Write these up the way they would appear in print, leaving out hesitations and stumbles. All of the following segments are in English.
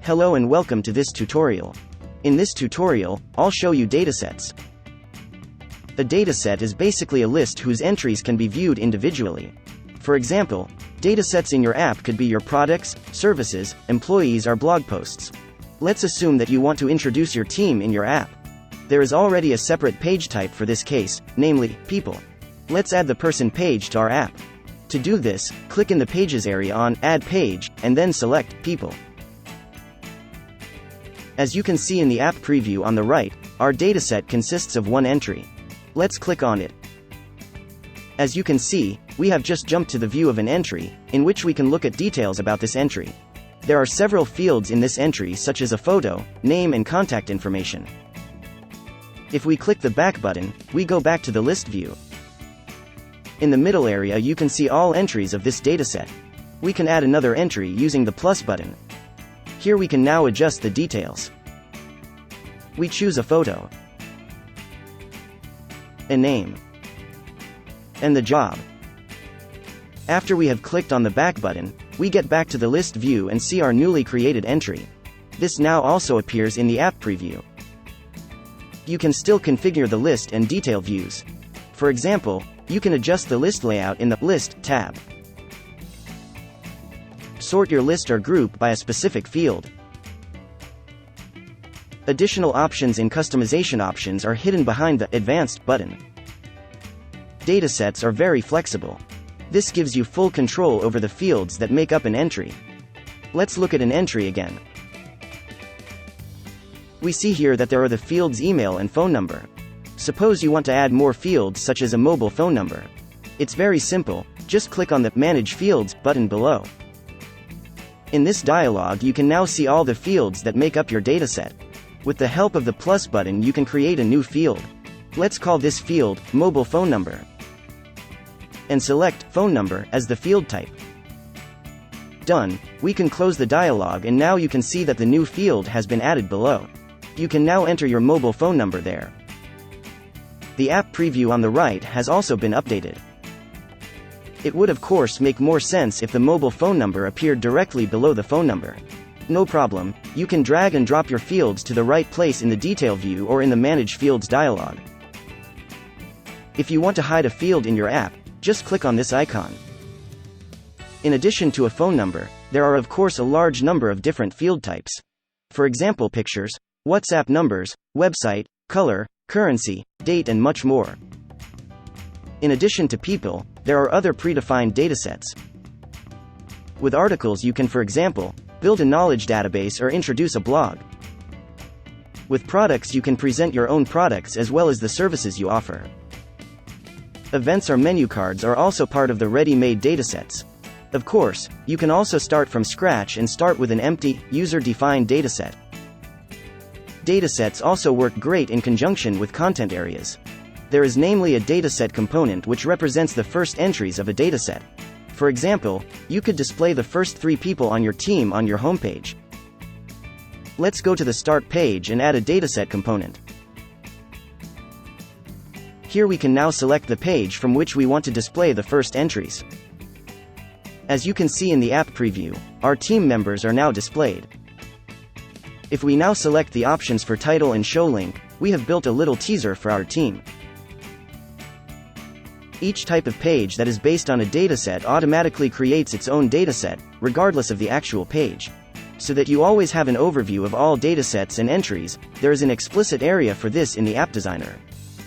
Hello and welcome to this tutorial. In this tutorial, I'll show you datasets. A dataset is basically a list whose entries can be viewed individually. For example, datasets in your app could be your products, services, employees, or blog posts. Let's assume that you want to introduce your team in your app. There is already a separate page type for this case, namely, people. Let's add the person page to our app. To do this, click in the Pages area on Add Page, and then select People. As you can see in the app preview on the right, our dataset consists of one entry. Let's click on it. As you can see, we have just jumped to the view of an entry, in which we can look at details about this entry. There are several fields in this entry such as a photo, name and contact information. If we click the back button, we go back to the list view. In the middle area you can see all entries of this dataset. We can add another entry using the plus button. Here we can now adjust the details. We choose a photo, a name, and the job. After we have clicked on the back button, we get back to the list view and see our newly created entry. This now also appears in the app preview. You can still configure the list and detail views. For example, you can adjust the list layout in the List tab. Sort your list or group by a specific field. Additional options in customization options are hidden behind the Advanced button. Datasets are very flexible. This gives you full control over the fields that make up an entry. Let's look at an entry again. We see here that there are the fields email and phone number. Suppose you want to add more fields such as a mobile phone number. It's very simple, just click on the Manage Fields button below. In this dialog you can now see all the fields that make up your dataset. With the help of the plus button you can create a new field. Let's call this field Mobile Phone Number, and select Phone Number as the field type. Done. We can close the dialog and now you can see that the new field has been added below. You can now enter your mobile phone number there. The app preview on the right has also been updated. It would of course make more sense if the mobile phone number appeared directly below the phone number. No problem, you can drag and drop your fields to the right place in the detail view or in the Manage Fields dialog. If you want to hide a field in your app, just click on this icon. In addition to a phone number, there are of course a large number of different field types. For example, pictures, WhatsApp numbers, website, color, currency, date and much more. In addition to people, there are other predefined datasets. With articles you can, for example, build a knowledge database or introduce a blog. With products you can present your own products as well as the services you offer. Events or menu cards are also part of the ready-made datasets. Of course, you can also start from scratch and start with an empty, user-defined dataset. Datasets also work great in conjunction with content areas. There is namely a dataset component which represents the first entries of a dataset. For example, you could display the first 3 people on your team on your homepage. Let's go to the Start page and add a dataset component. Here we can now select the page from which we want to display the first entries. As you can see in the app preview, our team members are now displayed. If we now select the options for title and show link, we have built a little teaser for our team. Each type of page that is based on a dataset automatically creates its own dataset, regardless of the actual page. So that you always have an overview of all datasets and entries, there is an explicit area for this in the App Designer.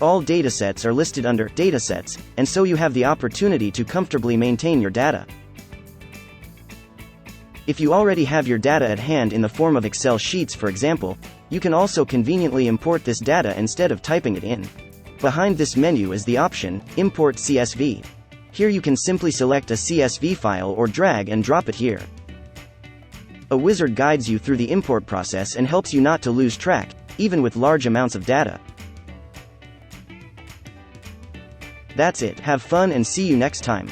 All datasets are listed under Datasets, and so you have the opportunity to comfortably maintain your data. If you already have your data at hand in the form of Excel sheets, for example, you can also conveniently import this data instead of typing it in. Behind this menu is the option, Import CSV. Here you can simply select a CSV file or drag and drop it here. A wizard guides you through the import process and helps you not to lose track, even with large amounts of data. That's it. Have fun and see you next time.